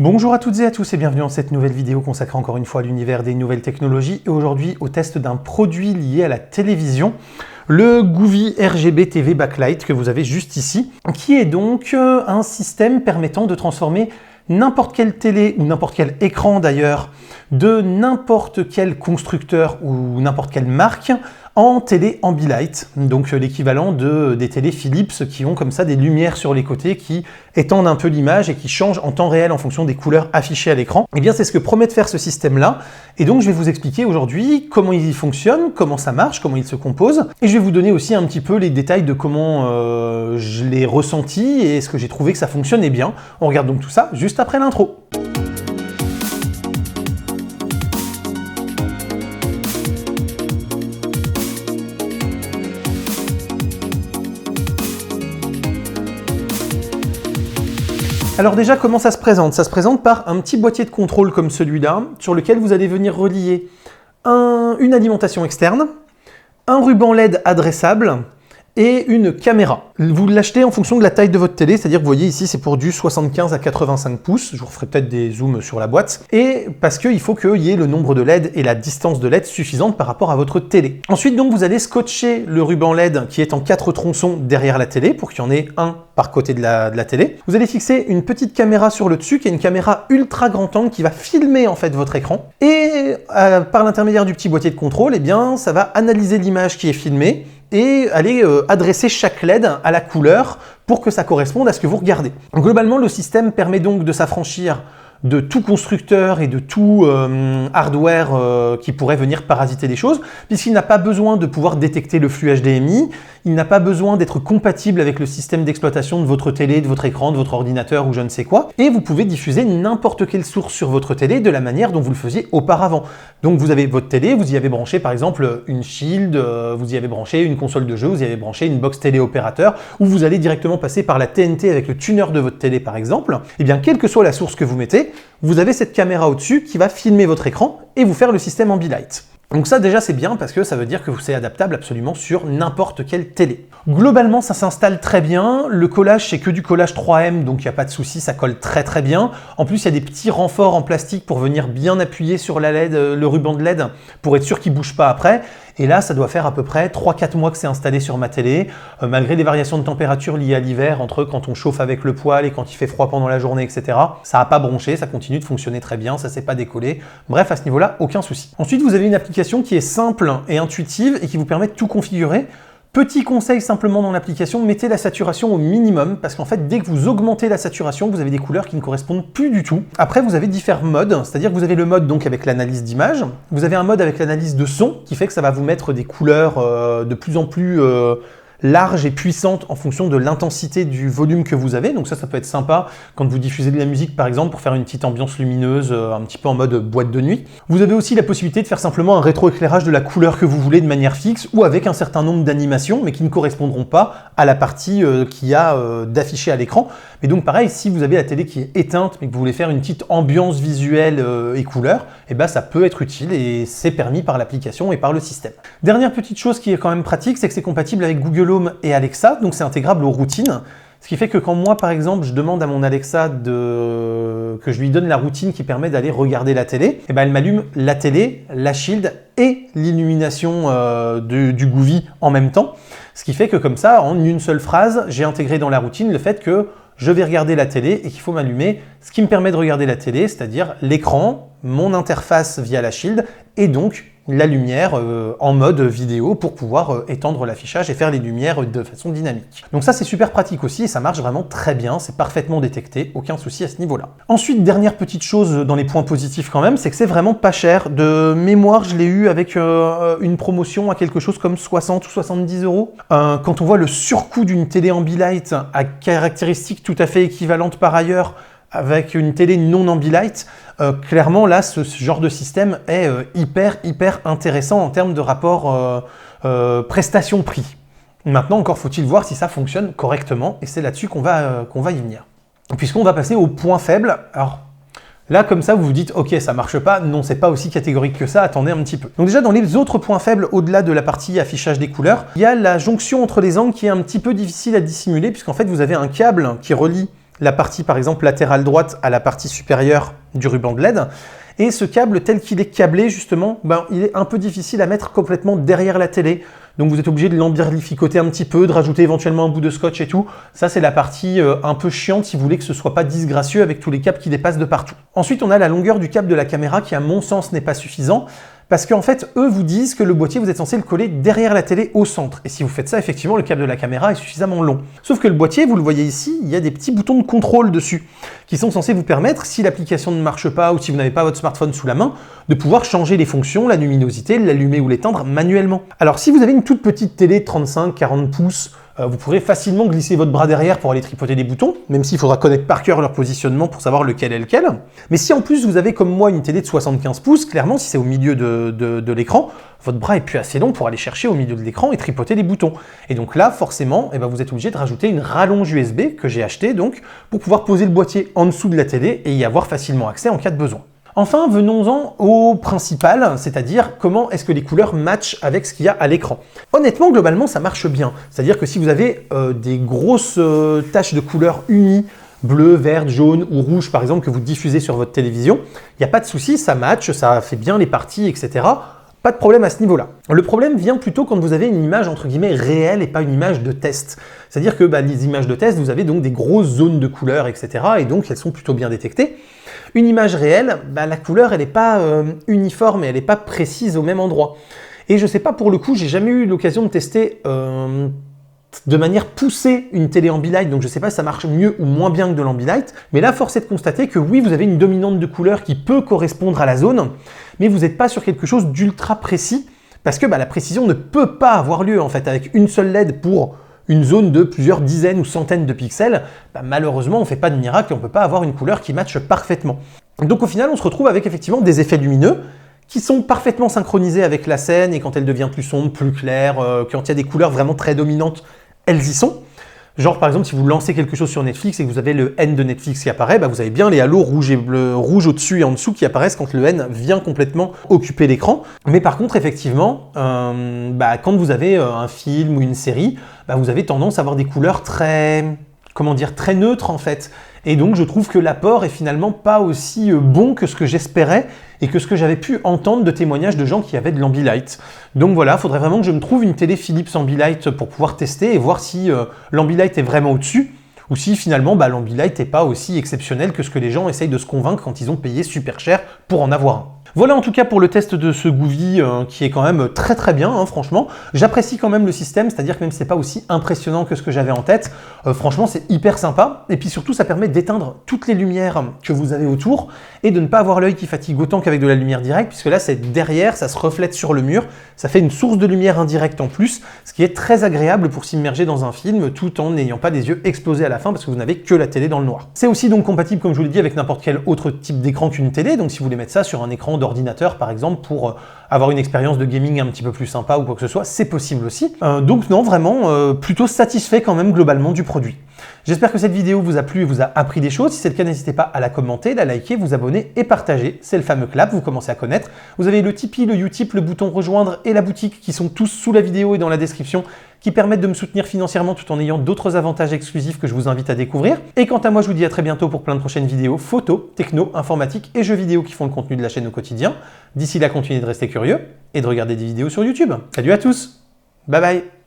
Bonjour à toutes et à tous et bienvenue dans cette nouvelle vidéo consacrée encore une fois à l'univers des nouvelles technologies et aujourd'hui au test d'un produit lié à la télévision, le Govee RGB TV Backlight que vous avez juste ici, qui est donc un système permettant de transformer n'importe quelle télé ou n'importe quel écran d'ailleurs de n'importe quel constructeur ou n'importe quelle marque en télé Ambilight, donc l'équivalent des télés Philips qui ont comme ça des lumières sur les côtés qui étendent un peu l'image et qui changent en temps réel en fonction des couleurs affichées à l'écran. Et bien c'est ce que promet de faire ce système-là, et donc je vais vous expliquer aujourd'hui comment il fonctionne, comment ça marche, comment il se compose, et je vais vous donner aussi un petit peu les détails de comment je l'ai ressenti et est-ce que j'ai trouvé que ça fonctionnait bien. On regarde donc tout ça juste après l'intro. Alors déjà, comment ça se présente? Ça se présente par un petit boîtier de contrôle comme celui-là, sur lequel vous allez venir relier une alimentation externe, un ruban LED adressable et une caméra. Vous l'achetez en fonction de la taille de votre télé, c'est-à-dire que vous voyez ici c'est pour du 75 à 85 pouces, je vous referai peut-être des zooms sur la boîte, et parce qu'il faut qu'il y ait le nombre de LED et la distance de LED suffisante par rapport à votre télé. Ensuite donc vous allez scotcher le ruban LED qui est en 4 tronçons derrière la télé pour qu'il y en ait un par côté de la télé. Vous allez fixer une petite caméra sur le dessus qui est une caméra ultra grand angle qui va filmer en fait votre écran et par l'intermédiaire du petit boîtier de contrôle, eh bien ça va analyser l'image qui est filmée et aller adresser chaque LED à la couleur pour que ça corresponde à ce que vous regardez. Donc, globalement, le système permet donc de s'affranchir de tout constructeur et de tout hardware qui pourrait venir parasiter des choses, puisqu'il n'a pas besoin de pouvoir détecter le flux HDMI, il n'a pas besoin d'être compatible avec le système d'exploitation de votre télé, de votre écran, de votre ordinateur ou je ne sais quoi, et vous pouvez diffuser n'importe quelle source sur votre télé de la manière dont vous le faisiez auparavant. Donc vous avez votre télé, vous y avez branché par exemple une Shield, vous y avez branché une console de jeu, vous y avez branché une box téléopérateur, ou vous allez directement passer par la TNT avec le tuner de votre télé par exemple, et bien quelle que soit la source que vous mettez, vous avez cette caméra au-dessus qui va filmer votre écran et vous faire le système Ambilight. Donc ça déjà c'est bien parce que ça veut dire que c'est adaptable absolument sur n'importe quelle télé. Globalement ça s'installe très bien, le collage c'est que du collage 3M donc il n'y a pas de souci, ça colle très bien. En plus il y a des petits renforts en plastique pour venir bien appuyer sur la LED, le ruban de LED pour être sûr qu'il ne bouge pas après. Et là, ça doit faire à peu près 3-4 mois que c'est installé sur ma télé, malgré les variations de température liées à l'hiver, entre quand on chauffe avec le poêle et quand il fait froid pendant la journée, etc. Ça n'a pas bronché, ça continue de fonctionner très bien, ça s'est pas décollé. Bref, à ce niveau-là, aucun souci. Ensuite, vous avez une application qui est simple et intuitive et qui vous permet de tout configurer. Petit conseil simplement dans l'application, mettez la saturation au minimum parce qu'en fait, dès que vous augmentez la saturation, vous avez des couleurs qui ne correspondent plus du tout. Après, vous avez différents modes, c'est-à-dire que vous avez le mode donc avec l'analyse d'image, vous avez un mode avec l'analyse de son qui fait que ça va vous mettre des couleurs de plus en plus large et puissante en fonction de l'intensité du volume que vous avez. Donc ça peut être sympa quand vous diffusez de la musique par exemple pour faire une petite ambiance lumineuse un petit peu en mode boîte de nuit. Vous avez aussi la possibilité de faire simplement un rétroéclairage de la couleur que vous voulez de manière fixe ou avec un certain nombre d'animations mais qui ne correspondront pas à la partie qu'il y a d'affiché à l'écran. Mais donc pareil, si vous avez la télé qui est éteinte mais que vous voulez faire une petite ambiance visuelle et couleur, et ben ça peut être utile et c'est permis par l'application et par le système. Dernière petite chose qui est quand même pratique, c'est que c'est compatible avec Google Home et Alexa, donc c'est intégrable aux routines. Ce qui fait que quand moi, par exemple, je demande à mon Alexa que je lui donne la routine qui permet d'aller regarder la télé, et ben elle m'allume la télé, la Shield et l'illumination du Govee en même temps. Ce qui fait que comme ça, en une seule phrase, j'ai intégré dans la routine le fait que je vais regarder la télé et qu'il faut m'allumer ce qui me permet de regarder la télé, c'est-à-dire l'écran, mon interface via la Shield et donc la lumière en mode vidéo pour pouvoir étendre l'affichage et faire les lumières de façon dynamique. Donc ça c'est super pratique aussi et ça marche vraiment très bien, c'est parfaitement détecté, aucun souci à ce niveau-là. Ensuite, dernière petite chose dans les points positifs quand même, c'est que c'est vraiment pas cher. De mémoire, je l'ai eu avec une promotion à quelque chose comme 60 ou 70 €. Quand on voit le surcoût d'une télé Ambilight à caractéristiques tout à fait équivalentes par ailleurs, avec une télé non Ambilight, clairement là ce genre de système est hyper intéressant en termes de rapport prestation-prix. Maintenant encore faut-il voir si ça fonctionne correctement et c'est là-dessus qu'on va y venir. Puisqu'on va passer au point faible. Alors là comme ça vous vous dites ok ça marche pas, non c'est pas aussi catégorique que ça, attendez un petit peu. Donc déjà dans les autres points faibles au-delà de la partie affichage des couleurs, il y a la jonction entre les angles qui est un petit peu difficile à dissimuler puisqu'en fait vous avez un câble qui relie la partie par exemple latérale droite à la partie supérieure du ruban de LED. Et ce câble tel qu'il est câblé justement, il est un peu difficile à mettre complètement derrière la télé. Donc vous êtes obligé de l'embirlificoter un petit peu, de rajouter éventuellement un bout de scotch et tout. Ça c'est la partie un peu chiante si vous voulez que ce soit pas disgracieux avec tous les câbles qui dépassent de partout. Ensuite on a la longueur du câble de la caméra qui à mon sens n'est pas suffisant. Parce qu'en fait, eux vous disent que le boîtier, vous êtes censé le coller derrière la télé au centre. Et si vous faites ça, effectivement, le câble de la caméra est suffisamment long. Sauf que le boîtier, vous le voyez ici, il y a des petits boutons de contrôle dessus, qui sont censés vous permettre, si l'application ne marche pas ou si vous n'avez pas votre smartphone sous la main, de pouvoir changer les fonctions, la luminosité, l'allumer ou l'éteindre manuellement. Alors si vous avez une toute petite télé de 35-40 pouces, vous pourrez facilement glisser votre bras derrière pour aller tripoter des boutons, même s'il faudra connaître par cœur leur positionnement pour savoir lequel est lequel. Mais si en plus vous avez comme moi une télé de 75 pouces, clairement si c'est au milieu de l'écran, votre bras est plus assez long pour aller chercher au milieu de l'écran et tripoter des boutons. Et donc là, forcément, vous êtes obligé de rajouter une rallonge USB que j'ai achetée donc pour pouvoir poser le boîtier en dessous de la télé et y avoir facilement accès en cas de besoin. Enfin, venons-en au principal, c'est-à-dire comment est-ce que les couleurs matchent avec ce qu'il y a à l'écran. Honnêtement, globalement, ça marche bien. C'est-à-dire que si vous avez des grosses taches de couleurs unies, bleu, vert, jaune ou rouge par exemple, que vous diffusez sur votre télévision, il n'y a pas de souci, ça match, ça fait bien les parties, etc. Pas de problème à ce niveau-là. Le problème vient plutôt quand vous avez une image entre guillemets réelle et pas une image de test. C'est-à-dire que les images de test, vous avez donc des grosses zones de couleurs, etc. Et donc elles sont plutôt bien détectées. Une image réelle, la couleur elle n'est pas uniforme et elle n'est pas précise au même endroit. Et je sais pas pour le coup, j'ai jamais eu l'occasion de tester de manière poussée une télé Ambilight, donc je sais pas si ça marche mieux ou moins bien que de l'Ambilight, mais là force est de constater que oui, vous avez une dominante de couleur qui peut correspondre à la zone, mais vous n'êtes pas sur quelque chose d'ultra précis, parce que la précision ne peut pas avoir lieu en fait, avec une seule LED pour une zone de plusieurs dizaines ou centaines de pixels, malheureusement on ne fait pas de miracle et on ne peut pas avoir une couleur qui matche parfaitement. Donc au final on se retrouve avec effectivement des effets lumineux qui sont parfaitement synchronisés avec la scène et quand elle devient plus sombre, plus claire, quand il y a des couleurs vraiment très dominantes, elles y sont. Genre par exemple si vous lancez quelque chose sur Netflix et que vous avez le N de Netflix qui apparaît, vous avez bien les halos rouge et bleu, rouge au-dessus et en dessous qui apparaissent quand le N vient complètement occuper l'écran. Mais par contre effectivement, quand vous avez un film ou une série, vous avez tendance à avoir des couleurs très neutres en fait. Et donc je trouve que l'apport est finalement pas aussi bon que ce que j'espérais et que ce que j'avais pu entendre de témoignages de gens qui avaient de l'Ambilight. Donc voilà, il faudrait vraiment que je me trouve une télé Philips Ambilight pour pouvoir tester et voir si l'Ambilight est vraiment au-dessus ou si finalement l'Ambilight n'est pas aussi exceptionnel que ce que les gens essayent de se convaincre quand ils ont payé super cher pour en avoir un. Voilà en tout cas pour le test de ce Govee qui est quand même très très bien, franchement. J'apprécie quand même le système, c'est-à-dire que même si c'est pas aussi impressionnant que ce que j'avais en tête, franchement c'est hyper sympa. Et puis surtout ça permet d'éteindre toutes les lumières que vous avez autour et de ne pas avoir l'œil qui fatigue autant qu'avec de la lumière directe, puisque là c'est derrière, ça se reflète sur le mur, ça fait une source de lumière indirecte en plus, ce qui est très agréable pour s'immerger dans un film tout en n'ayant pas des yeux explosés à la fin parce que vous n'avez que la télé dans le noir. C'est aussi donc compatible, comme je vous l'ai dit, avec n'importe quel autre type d'écran qu'une télé, donc si vous voulez mettre ça sur un écran d'ordinateur par exemple pour avoir une expérience de gaming un petit peu plus sympa ou quoi que ce soit, c'est possible aussi. Donc non, vraiment plutôt satisfait quand même globalement du produit. J'espère que cette vidéo vous a plu et vous a appris des choses. Si c'est le cas, n'hésitez pas à la commenter, la liker, vous abonner et partager. C'est le fameux clap, vous commencez à connaître. Vous avez le Tipeee, le Utip, le bouton rejoindre et la boutique qui sont tous sous la vidéo et dans la description qui permettent de me soutenir financièrement tout en ayant d'autres avantages exclusifs que je vous invite à découvrir. Et quant à moi, je vous dis à très bientôt pour plein de prochaines vidéos photos, techno, informatique et jeux vidéo qui font le contenu de la chaîne au quotidien. D'ici là, continuez de rester curieux et de regarder des vidéos sur YouTube. Salut à tous, bye bye.